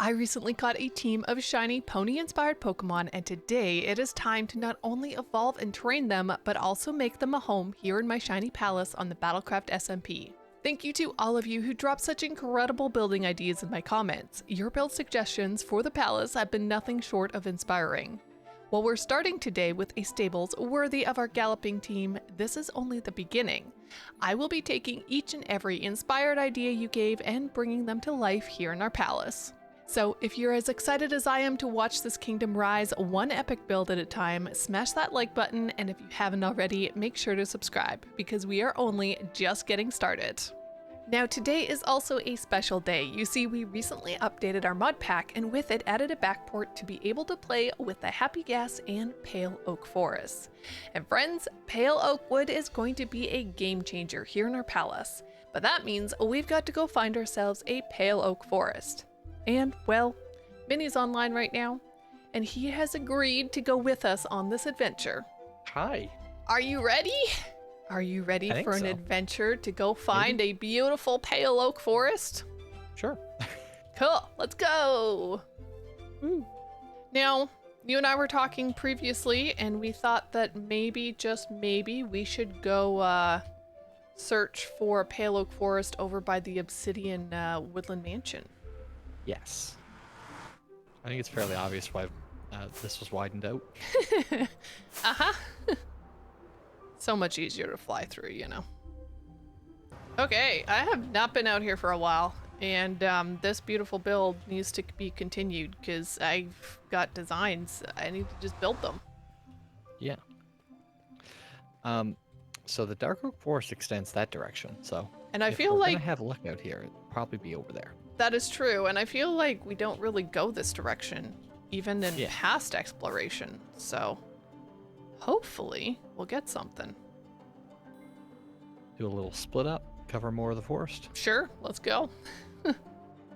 I recently caught a team of shiny pony-inspired Pokemon, and today it is time to not only evolve and train them, but also make them a home here in my shiny palace on the BattleCraft SMP. Thank you to all of you who dropped such incredible building ideas in my comments. Your build suggestions for the palace have been nothing short of inspiring. While we're starting today with a stables worthy of our galloping team, this is only the beginning. I will be taking each and every inspired idea you gave and bringing them to life here in our palace. So if you're as excited as I am to watch this kingdom rise one epic build at a time, smash that like button, and if you haven't already, make sure to subscribe, because we are only just getting started. Now today is also a special day. You see, we recently updated our mod pack, and with it added a backport to be able to play with the Happy Gas and Pale Oak Forests. And friends, Pale Oak Wood is going to be a game changer here in our palace, but that means we've got to go find ourselves a Pale Oak Forest. And, well, Minnie's online right now, and he has agreed to go with us on this adventure. Hi. Are you ready? Are you ready for an adventure to go find a beautiful Pale Oak Forest? Sure. Cool, let's go. Now, you and I were talking previously, and we thought that maybe, just maybe, we should go search for a Pale Oak Forest over by the Obsidian Woodland Mansion. Yes. I think it's fairly obvious why this was widened out. Uh-huh. So much easier to fly through, you know. Okay, I have not been out here for a while, and this beautiful build needs to be continued because I've got designs. I need to just build them. Yeah. So the Dark Oak Forest extends that direction, so and I if feel we're like gonna have a look out here, it'd probably be over there. That is true, and I feel like we don't really go this direction, even in past exploration, so hopefully we'll get something. Do a little split up, cover more of the forest. Sure, let's go.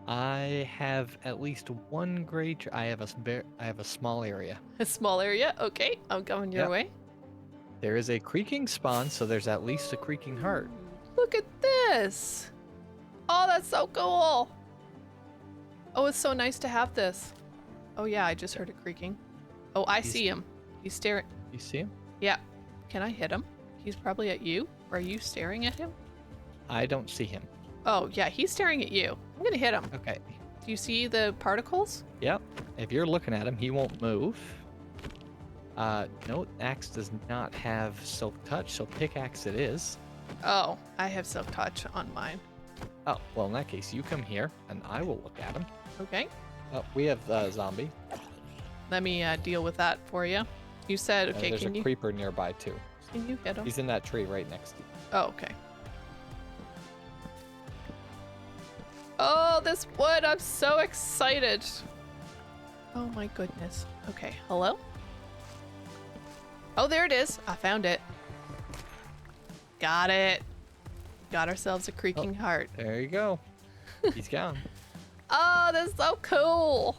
I have at least one great. I have a small area. A small area? Okay, I'm going your way. There is a creaking spawn, so there's at least a creaking heart. Look at this! Oh, that's so cool! Oh, it's so nice to have this. Oh yeah, I just heard it creaking. Oh, I see him. He's staring. You see him? Yeah. Can I hit him? He's probably at you. Or are you staring at him? I don't see him. Oh yeah, he's staring at you. I'm gonna hit him. Okay. Do you see the particles? Yep. If you're looking at him, he won't move. No, axe does not have silk touch, so pickaxe it is. Oh, I have silk touch on mine. Oh, well in that case, you come here, and I will look at him. Okay. Oh, we have the zombie. Let me deal with that for you. You said, okay, there's a creeper nearby too. Can you hit him? He's in that tree right next to you. Oh, okay. Oh, this wood, I'm so excited. Oh my goodness. Okay, hello? Oh, there it is. I found it. Got it. Got ourselves a creaking heart. There you go. He's gone. Oh, that's so cool.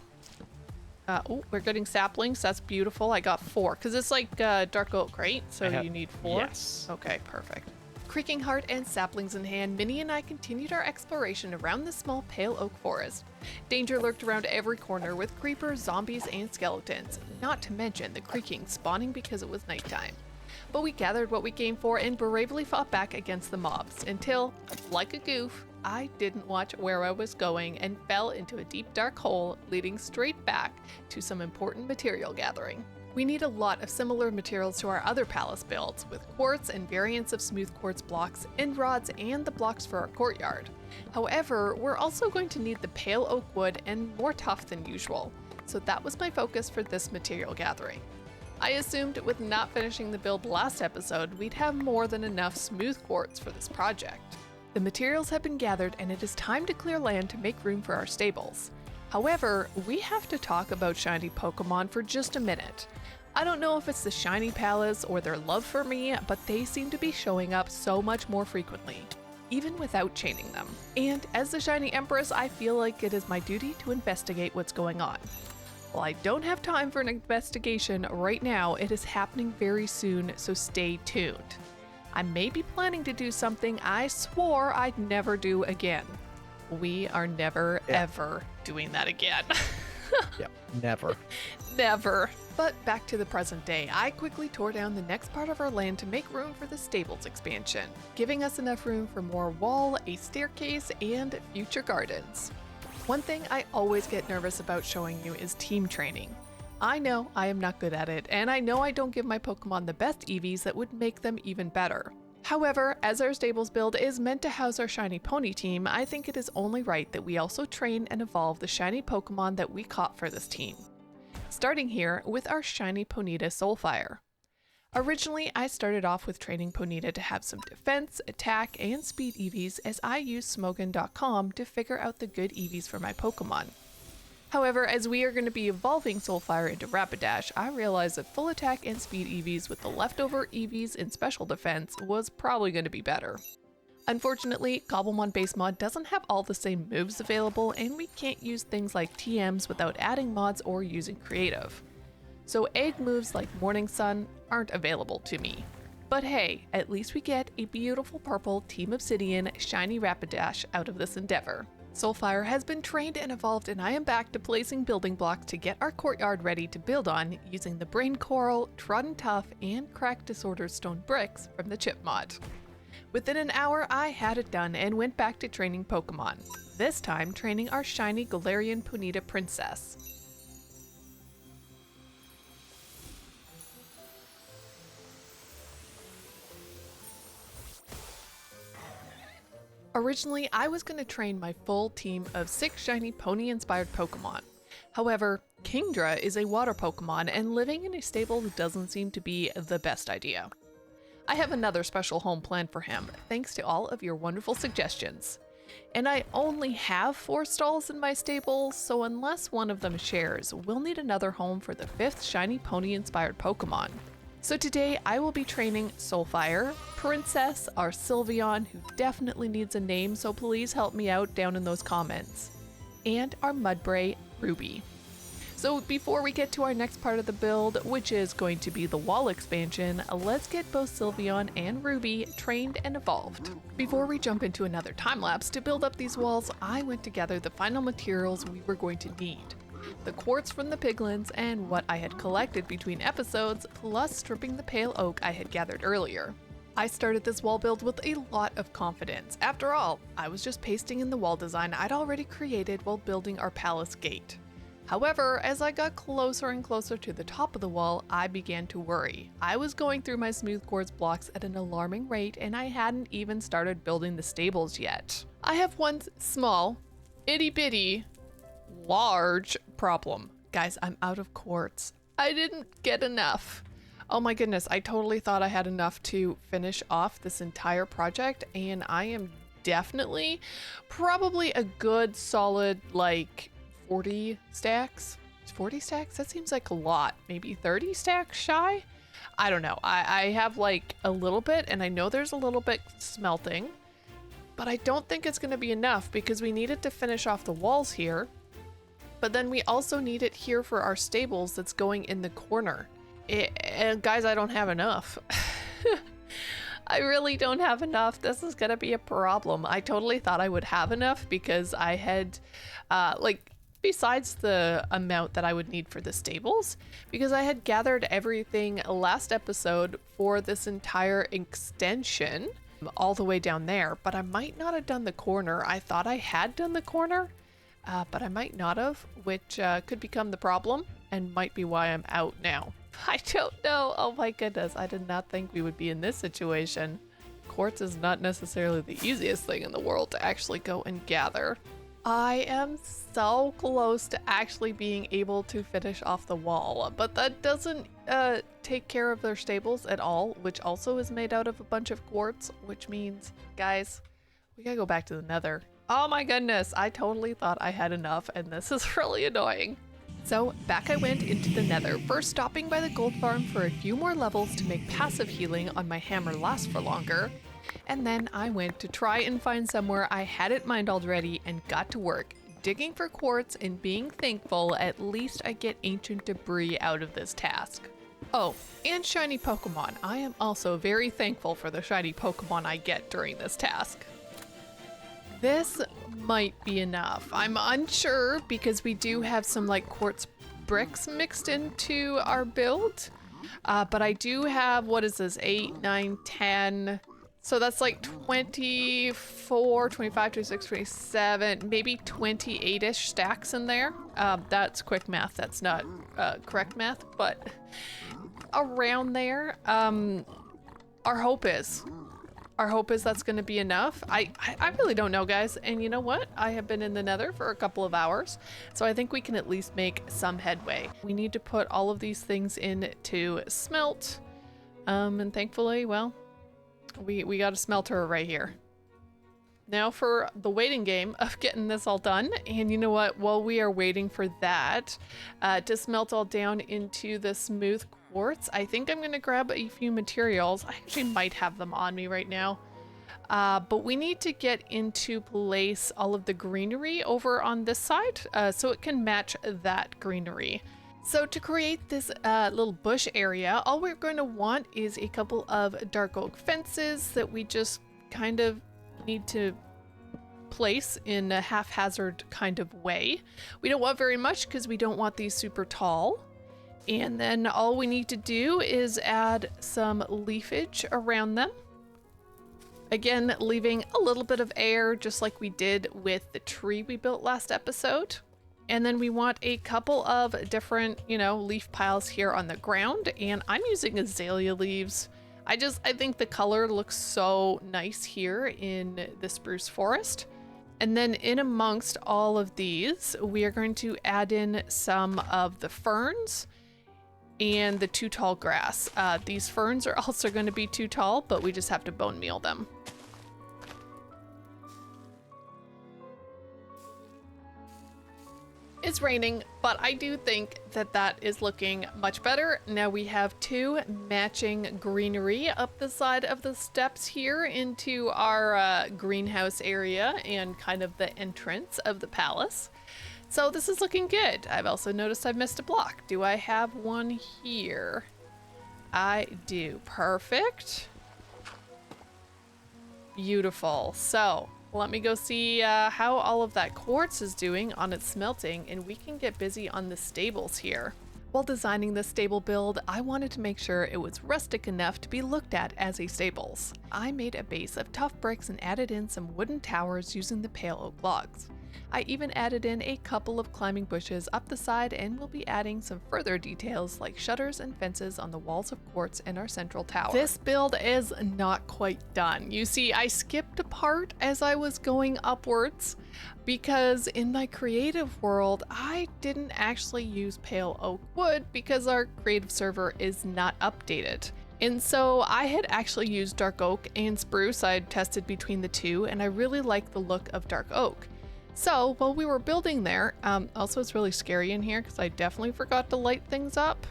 Oh, we're getting saplings. That's beautiful. I got 4 because it's like dark oak, right? So you need 4? Yes. Okay, perfect. Creaking heart and saplings in hand, Minnie and I continued our exploration around the small Pale Oak Forest. Danger lurked around every corner with creepers, zombies, and skeletons, not to mention the creaking spawning because it was nighttime. But we gathered what we came for and bravely fought back against the mobs until, like a goof, I didn't watch where I was going and fell into a deep dark hole leading straight back to some important material gathering. We need a lot of similar materials to our other palace builds, with quartz and variants of smooth quartz blocks, end rods, and the blocks for our courtyard. However, we're also going to need the pale oak wood and more tough than usual, so that was my focus for this material gathering. I assumed with not finishing the build last episode, we'd have more than enough smooth quartz for this project. The materials have been gathered and it is time to clear land to make room for our stables. However, we have to talk about shiny Pokemon for just a minute. I don't know if it's the shiny palace or their love for me, but they seem to be showing up so much more frequently, even without chaining them. And as the shiny empress, I feel like it is my duty to investigate what's going on. While I don't have time for an investigation right now, it is happening very soon, so stay tuned. I may be planning to do something I swore I'd never do again. We are never, ever doing that again. Yep, never. Never. But back to the present day, I quickly tore down the next part of our land to make room for the stables expansion, giving us enough room for more wall, a staircase, and future gardens. One thing I always get nervous about showing you is team training. I know I am not good at it, and I know I don't give my Pokemon the best EVs that would make them even better. However, as our stables build is meant to house our shiny pony team, I think it is only right that we also train and evolve the shiny Pokemon that we caught for this team. Starting here with our shiny Ponyta Soulfire. Originally, I started off with training Ponyta to have some defense, attack, and speed EVs as I used Smogon.com to figure out the good EVs for my Pokemon. However, as we are going to be evolving Soulfire into Rapidash, I realized that full attack and speed EVs with the leftover EVs in special defense was probably going to be better. Unfortunately, Cobblemon base mod doesn't have all the same moves available, and we can't use things like TMs without adding mods or using creative. So egg moves like Morning Sun aren't available to me. But hey, at least we get a beautiful purple Team Obsidian shiny Rapidash out of this endeavor. Soulfire has been trained and evolved, and I am back to placing building blocks to get our courtyard ready to build on using the Brain Coral, Trodden Tough, and Cracked Disordered Stone Bricks from the chip mod. Within an hour, I had it done and went back to training Pokemon, this time training our shiny Galarian Ponyta Princess. Originally, I was going to train my full team of 6 shiny pony-inspired Pokemon. However, Kingdra is a water Pokemon, and living in a stable doesn't seem to be the best idea. I have another special home planned for him, thanks to all of your wonderful suggestions. And I only have 4 stalls in my stable, so unless one of them shares, we'll need another home for the 5th shiny pony-inspired Pokemon. So today I will be training Soulfire, Princess, our Sylveon, who definitely needs a name, so please help me out down in those comments, and our Mudbray, Ruby. So before we get to our next part of the build, which is going to be the wall expansion, let's get both Sylveon and Ruby trained and evolved. Before we jump into another time lapse to build up these walls, I went to gather the final materials we were going to need. The quartz from the piglins and what I had collected between episodes, plus stripping the pale oak I had gathered earlier. I started this wall build with a lot of confidence. After all, I was just pasting in the wall design I'd already created while building our palace gate. However, as I got closer and closer to the top of the wall, I began to worry. I was going through my smooth quartz blocks at an alarming rate, and I hadn't even started building the stables yet. I have one small, itty-bitty, large problem. Guys, I'm out of quartz. I didn't get enough. Oh my goodness, I totally thought I had enough to finish off this entire project, and I am definitely probably a good solid like 40 stacks. 40 stacks? That seems like a lot. Maybe 30 stacks shy? I don't know. I have like a little bit, and I know there's a little bit smelting, but I don't think it's going to be enough because we need it to finish off the walls here. But then we also need it here for our stables that's going in the corner. And guys, I don't have enough. I really don't have enough. This is gonna be a problem. I totally thought I would have enough because I had, besides the amount that I would need for the stables, because I had gathered everything last episode for this entire extension all the way down there, but I might not have done the corner. I thought I had done the corner, but I might not have, which could become the problem and might be why I'm out now. I don't know. Oh my goodness. I did not think we would be in this situation. Quartz is not necessarily the easiest thing in the world to actually go and gather. I am so close to actually being able to finish off the wall, but that doesn't take care of their stables at all, which also is made out of a bunch of quartz, which means, guys, we gotta go back to the nether. Oh my goodness. I totally thought I had enough, and this is really annoying. So back I went into the nether, first stopping by the gold farm for a few more levels to make passive healing on my hammer last for longer, and then I went to try and find somewhere I had it mined already and got to work, digging for quartz and being thankful at least I get ancient debris out of this task. Oh, and shiny Pokemon. I am also very thankful for the shiny Pokemon I get during this task. This might be enough. I'm unsure because we do have some like quartz bricks mixed into our build. But I do have, what is this, 8, 9, 10. So that's like 24, 25, 26, 27, maybe 28-ish stacks in there. That's quick math. That's not correct math, but around there. Our hope is that's going to be enough. I really don't know, guys. And you know what? I have been in the Nether for a couple of hours, so I think we can at least make some headway. We need to put all of these things in to smelt. And thankfully, well, we got a smelter right here. Now for the waiting game of getting this all done. And you know what? While we are waiting for that to smelt all down into the smooth quartz, I think I'm gonna grab a few materials. I actually might have them on me right now. But we need to get into place all of the greenery over on this side so it can match that greenery. So to create this little bush area, all we're going to want is a couple of dark oak fences that we just kind of need to place in a haphazard kind of way. We don't want very much because we don't want these super tall. And then all we need to do is add some leafage around them. Again, leaving a little bit of air, just like we did with the tree we built last episode. And then we want a couple of different, you know, leaf piles here on the ground. And I'm using azalea leaves. I think the color looks so nice here in the spruce forest. And then in amongst all of these, we are going to add in some of the ferns and the too tall grass. These ferns are also going to be too tall, but we just have to bone meal them. It's raining, but I do think that that is looking much better. Now we have two matching greenery up the side of the steps here into our greenhouse area and kind of the entrance of the palace. So this is looking good. I've also noticed I've missed a block. Do I have one here? I do. Perfect. Beautiful. So let me go see how all of that quartz is doing on its smelting, and we can get busy on the stables here. While designing this stable build, I wanted to make sure it was rustic enough to be looked at as a stables. I made a base of tough bricks and added in some wooden towers using the pale oak logs. I even added in a couple of climbing bushes up the side and will be adding some further details like shutters and fences on the walls of quartz in our central tower. This build is not quite done. You see, I skipped a part as I was going upwards because in my creative world, I didn't actually use pale oak wood because our creative server is not updated. And so I had actually used dark oak and spruce. I had tested between the two and I really like the look of dark oak. So while we were building there, also it's really scary in here because I definitely forgot to light things up.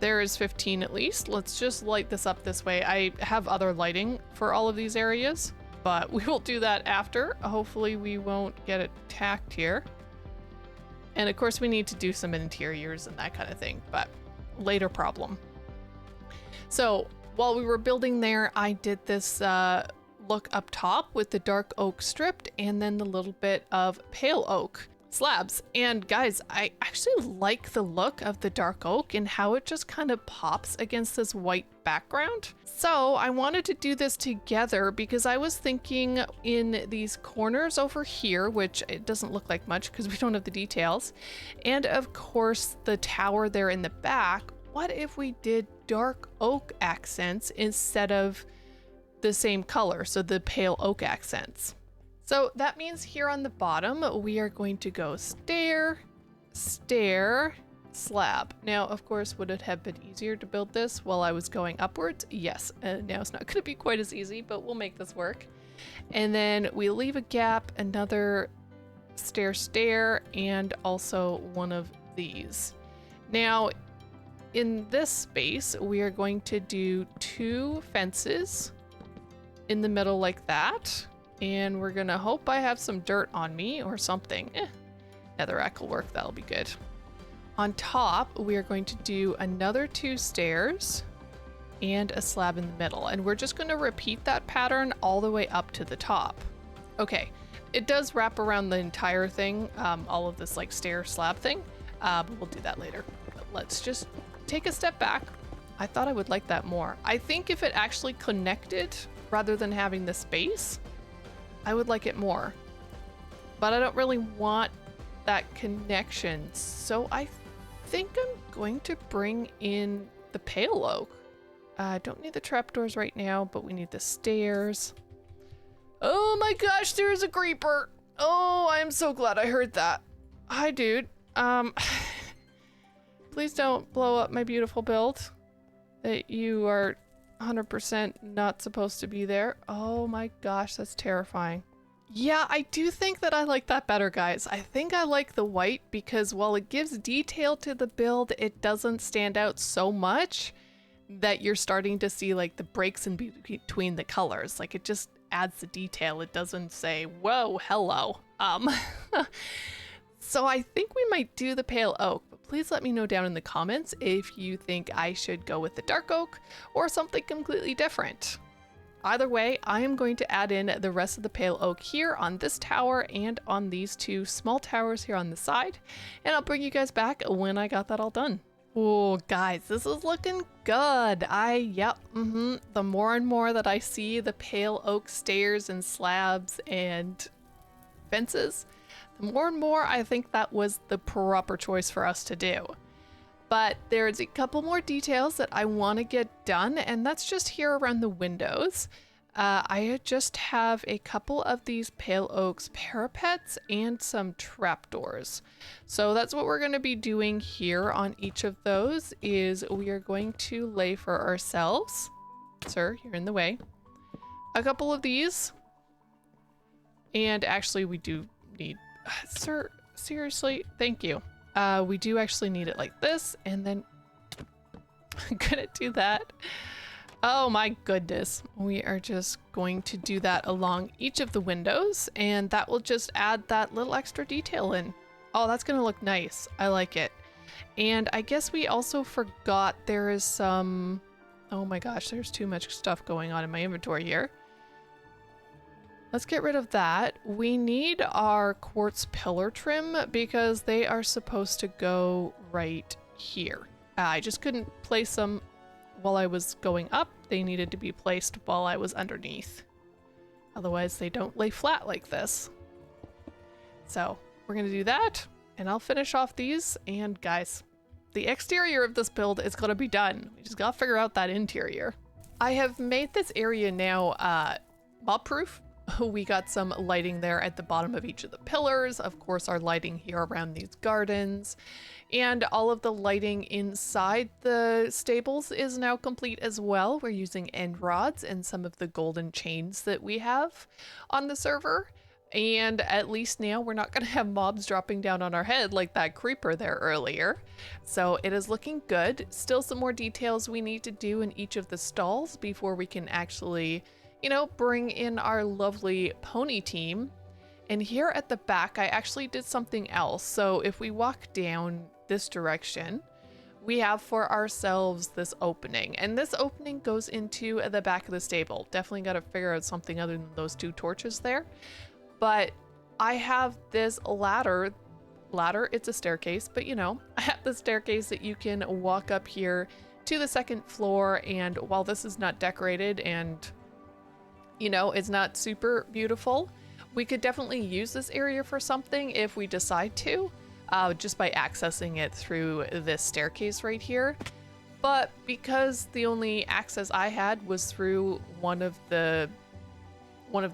There is 15 at least. Let's just light this up this way. I have other lighting for all of these areas, but we will do that after. Hopefully we won't get attacked here. And of course we need to do some interiors and that kind of thing, but later problem. So while we were building there, I did this look up top with the dark oak stripped and then the little bit of pale oak slabs. And guys, I actually like the look of the dark oak and how it just kind of pops against this white background. So I wanted to do this together because I was thinking in these corners over here, which it doesn't look like much because we don't have the details, and of course the tower there in the back, what if we did dark oak accents instead of the same color, so the pale oak accents? So that means here on the bottom, we are going to go stair, stair, slab. Now, of course, would it have been easier to build this while I was going upwards? Yes. Now it's not going to be quite as easy, but we'll make this work. And then we leave a gap, another stair, stair, and also one of these. Now, in this space, we are going to do two fences in the middle like that, and we're gonna hope I have some dirt on me or something. Netherrack will work, that'll be good. On top, we are going to do another two stairs and a slab in the middle, and we're just gonna repeat that pattern all the way up to the top. Okay, it does wrap around the entire thing, all of this like stair slab thing, but we'll do that later. But let's just take a step back. I thought I would like that more. I think if it actually connected rather than having the space, I would like it more. But I don't really want that connection, so I think I'm going to bring in the pale oak. I don't need the trapdoors right now, but we need the stairs. Oh my gosh, there's a creeper. Oh, I'm so glad I heard that. Hi, dude. Please don't blow up my beautiful build. That you are 100% not supposed to be there. Oh my gosh, that's terrifying. Yeah, I do think that I like that better, guys. I think I like the white because while it gives detail to the build, it doesn't stand out so much that you're starting to see like the breaks in between the colors. Like it just adds the detail. It doesn't say, whoa, hello. So I think we might do the pale oak, but please let me know down in the comments if you think I should go with the dark oak or something completely different. Either way, I am going to add in the rest of the pale oak here on this tower and on these two small towers here on the side, and I'll bring you guys back when I got that all done. Oh, guys, this is looking good. The more and more that I see the pale oak stairs and slabs and fences, the more and more I think that was the proper choice for us to do. But there's a couple more details that I want to get done, and that's just here around the windows. I just have a couple of these pale oaks parapets and some trapdoors. So that's what we're going to be doing here on each of those is we are going to lay for ourselves. Sir, you're in the way. A couple of these. And actually we do need... Sir, seriously, thank you. We do actually need it like this, and then I'm gonna do that. Oh my goodness. We are just going to do that along each of the windows, and that will just add that little extra detail in. Oh, that's gonna look nice. I like it. And I guess we also forgot there is some... Oh my gosh, there's too much stuff going on in my inventory here. Let's get rid of that. We need our quartz pillar trim because they are supposed to go right here. I just couldn't place them while I was going up. They needed to be placed while I was underneath. Otherwise they don't lay flat like this. So we're gonna do that, and I'll finish off these. And guys, the exterior of this build is gonna be done. We just gotta figure out that interior. I have made this area now mob-proof. We got some lighting there at the bottom of each of the pillars. Of course, our lighting here around these gardens. And all of the lighting inside the stables is now complete as well. We're using end rods and some of the golden chains that we have on the server. And at least now we're not going to have mobs dropping down on our head like that creeper there earlier. So it is looking good. Still some more details we need to do in each of the stalls before we can actually, you know, bring in our lovely pony team. And here at the back, I actually did something else. So if we walk down this direction, we have for ourselves this opening. And this opening goes into the back of the stable. Definitely got to figure out something other than those two torches there. But I have this ladder, it's a staircase, but you know, I have the staircase that you can walk up here to the second floor. And while this is not decorated and, you know, it's not super beautiful, we could definitely use this area for something if we decide to, just by accessing it through this staircase right here. But because the only access I had was through one of the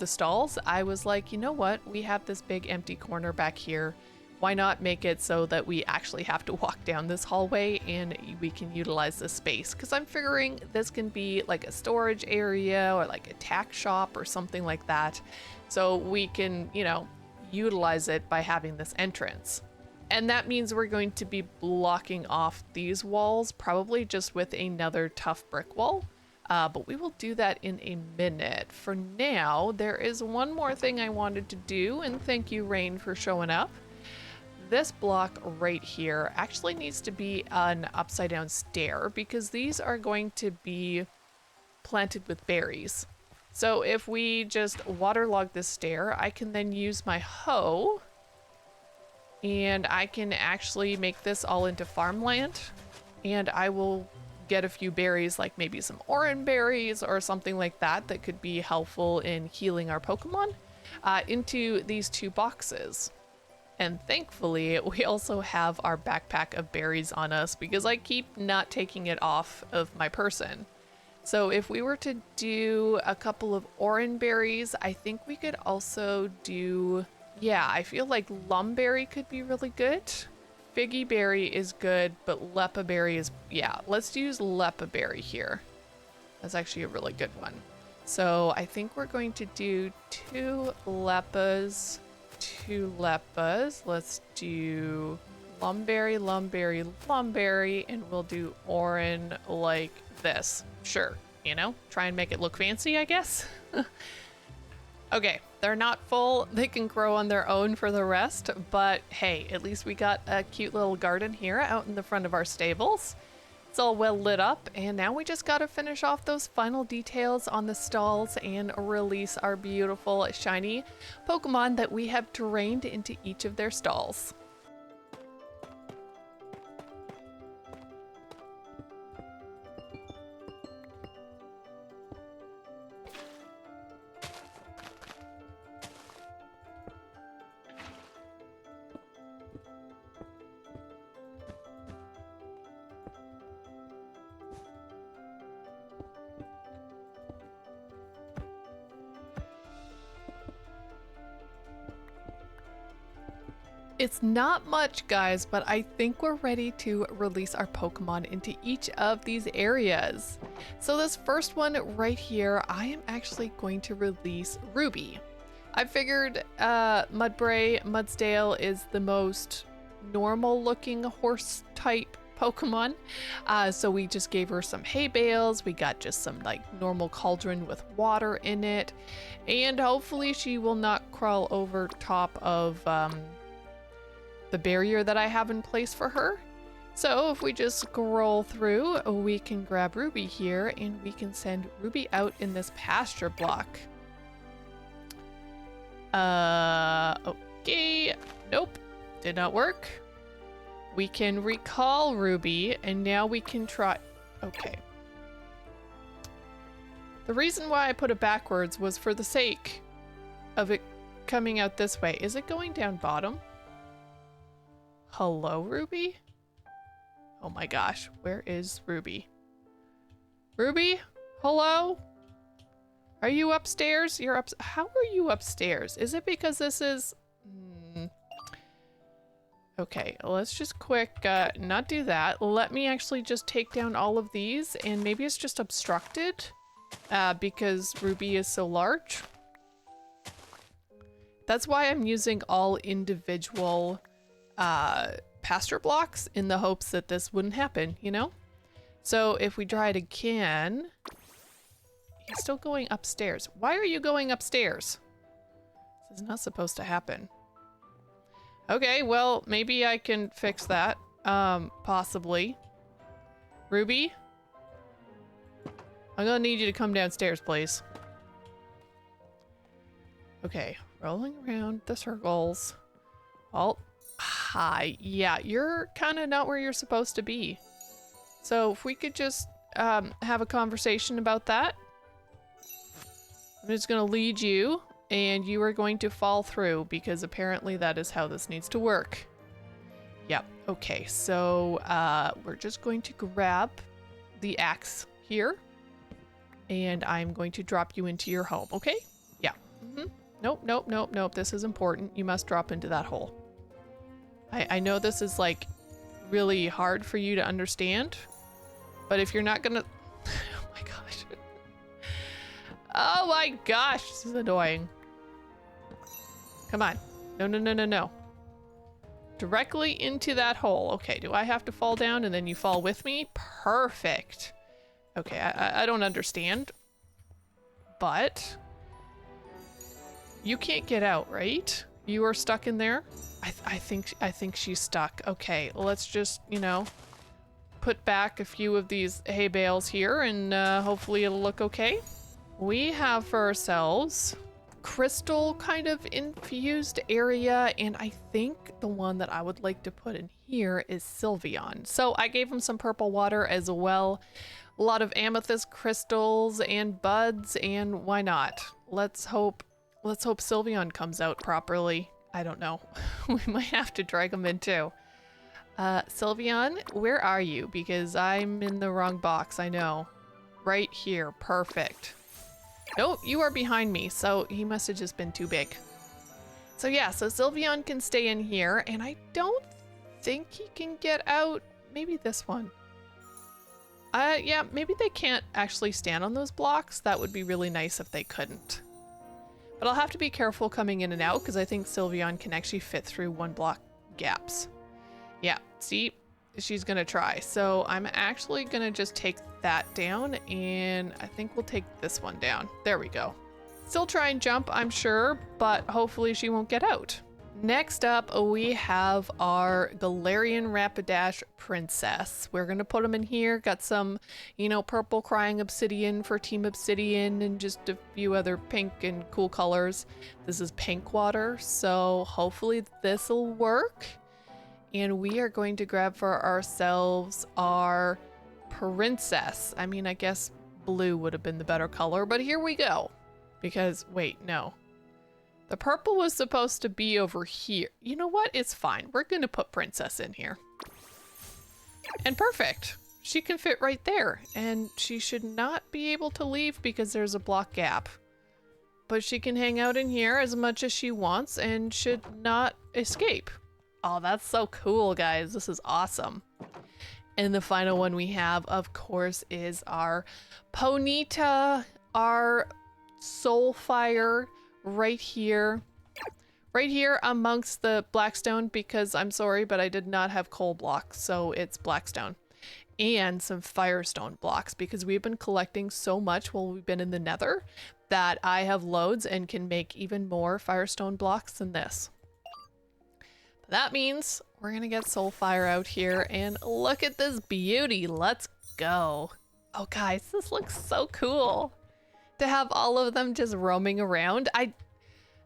stalls, I was like, you know what? We have this big empty corner back here. Why not make it so that we actually have to walk down this hallway and we can utilize this space? Because I'm figuring this can be like a storage area or like a tack shop or something like that. So we can, you know, utilize it by having this entrance. And that means we're going to be blocking off these walls, probably just with another tough brick wall. But we will do that in a minute. For now, there is one more thing I wanted to do, and thank you, Rain, for showing up. This block right here actually needs to be an upside down stair because these are going to be planted with berries. So if we just waterlog this stair, I can then use my hoe and I can actually make this all into farmland, and I will get a few berries, like maybe some orange berries or something like that that could be helpful in healing our Pokemon, into these 2 boxes. And thankfully, we also have our backpack of berries on us because I keep not taking it off of my person. So if we were to do a couple of orange berries, I think we could also do, yeah, I feel like lumberry could be really good. Figgy berry is good, but lepa berry is, yeah, let's use lepa berry here. That's actually a really good one. So I think we're going to do 2 lepas, 2 lepas. Let's do lumberry, lumberry, lumberry, and we'll do orange like this. Sure, you know, try and make it look fancy, I guess. Okay, they're not full. They can grow on their own for the rest, but hey, at least we got a cute little garden here out in the front of our stables. It's all well lit up, and now we just gotta finish off those final details on the stalls and release our beautiful shiny Pokemon that we have trained into each of their stalls. It's not much, guys, but I think we're ready to release our Pokemon into each of these areas. So this first one right here, I am actually going to release Ruby. I figured Mudbray, Mudsdale is the most normal looking horse type Pokemon. So we just gave her some hay bales. We got just some like normal cauldron with water in it. And hopefully she will not crawl over top of the barrier that I have in place for her. So if we just scroll through, we can grab Ruby here and we can send Ruby out in this pasture block. Okay, nope, did not work. We can recall Ruby and now we can try, okay. The reason why I put it backwards was for the sake of it coming out this way. Is it going down bottom? Hello, Ruby? Oh my gosh, where is Ruby? Ruby? Hello? Are you upstairs? You're up. How are you upstairs? Is it because this is... Okay, let's just quick not do that. Let me actually just take down all of these, and maybe it's just obstructed because Ruby is so large. That's why I'm using all individual pasture blocks in the hopes that this wouldn't happen, you know? So if we try it again, he's still going upstairs. Why are you going upstairs? This is not supposed to happen. Okay, well, maybe I can fix that. Possibly. Ruby? I'm gonna need you to come downstairs, please. Okay, rolling around the circles. Alt. Hi. Yeah, you're kind of not where you're supposed to be. So if we could just have a conversation about that. I'm just going to lead you, and you are going to fall through, because apparently that is how this needs to work. Yep. Okay, so we're just going to grab the axe here, and I'm going to drop you into your home, okay? Yeah. Nope, nope, nope, nope. This is important. You must drop into that hole. I know this is like really hard for you to understand, but if you're not gonna... Oh my gosh. Oh my gosh, this is annoying. Come on. No, no, no, no, no. Directly into that hole. Okay, do I have to fall down and then you fall with me? Perfect. Okay, I don't understand, but you can't get out, right? You are stuck in there? I think she's stuck. Okay, let's just, you know, put back a few of these hay bales here and hopefully it'll look okay. we have for ourselves crystal kind of infused area, and I think the one that I would like to put in here is Sylveon. So I gave him some purple water as well, a lot of amethyst crystals and buds, and why not? Let's hope Sylveon comes out properly. I don't know. We might have to drag him in too. Sylveon, where are you? Because I'm in the wrong box, I know. Right here, perfect. Nope, you are behind me, so he must have just been too big. So yeah, so Sylveon can stay in here, and I don't think he can get out. Maybe this one. Yeah, maybe they can't actually stand on those blocks. That would be really nice if they couldn't. But I'll have to be careful coming in and out because I think Sylveon can actually fit through one block gaps. Yeah, see? She's gonna try. So I'm actually gonna just take that down, and I think we'll take this one down. There we go. Still try and jump, I'm sure, but hopefully she won't get out. Next up, we have our Galarian Rapidash Princess. We're gonna put them in here. Got some, you know, purple crying obsidian for Team Obsidian and just a few other pink and cool colors. This is pink water, so hopefully this'll work. And we are going to grab for ourselves our princess. I mean, I guess blue would have been the better color, but here we go. Because, wait, no. The purple was supposed to be over here. You know what? It's fine. We're going to put princess in here. And perfect. She can fit right there. And she should not be able to leave because there's a block gap. But she can hang out in here as much as she wants and should not escape. Oh, that's so cool, guys. This is awesome. And the final one we have, of course, is our Ponyta, our Soulfire right here. Right here amongst the Blackstone, because I'm sorry, but I did not have coal blocks, so it's Blackstone. And some Firestone blocks, because we've been collecting so much while we've been in the Nether that I have loads and can make even more Firestone blocks than this. That means we're gonna get Soulfire out here, and look at this beauty. Let's go. Oh guys, this looks so cool to have all of them just roaming around.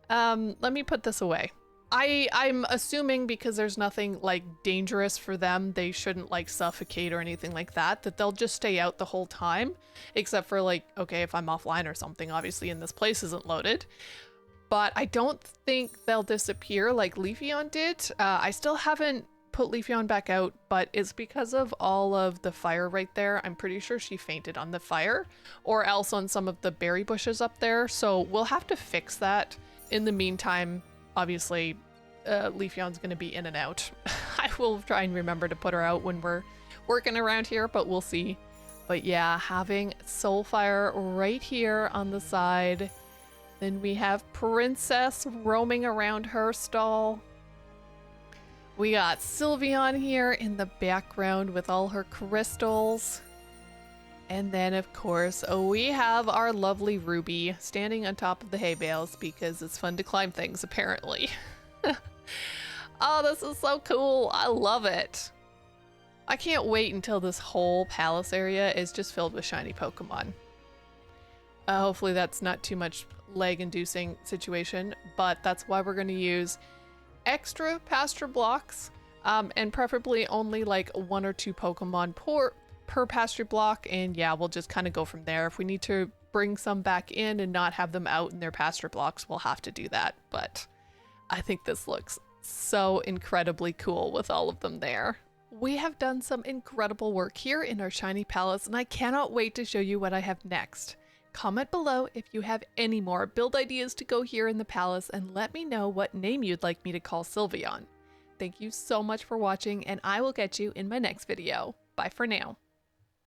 Let me put this away. I'm assuming because there's nothing like dangerous for them, they shouldn't like suffocate or anything like that, that they'll just stay out the whole time, except for like, okay, if I'm offline or something, obviously, and this place isn't loaded. But I don't think they'll disappear like Leafeon did. I still haven't put Leafeon back out, but it's because of all of the fire right there. I'm pretty sure she fainted on the fire or else on some of the berry bushes up there. So we'll have to fix that. In the meantime, obviously, Leafeon's going to be in and out. I will try and remember to put her out when we're working around here, but we'll see. But yeah, having Soulfire right here on the side. Then we have Princess roaming around her stall. We got Sylveon here in the background with all her crystals. And then, of course, we have our lovely Ruby standing on top of the hay bales because it's fun to climb things, apparently. Oh, this is so cool. I love it. I can't wait until this whole palace area is just filled with shiny Pokemon. Hopefully that's not too much lag-inducing situation, but that's why we're going to use extra pasture blocks, and preferably only like 1 or 2 Pokemon per pasture block, and yeah, we'll just kind of go from there. If we need to bring some back in and not have them out in their pasture blocks, we'll have to do that, but I think this looks so incredibly cool with all of them there. We have done some incredible work here in our shiny palace, and I cannot wait to show you what I have next. Comment below if you have any more build ideas to go here in the palace, and let me know what name you'd like me to call Sylveon. Thank you so much for watching, and I will catch you in my next video. Bye for now.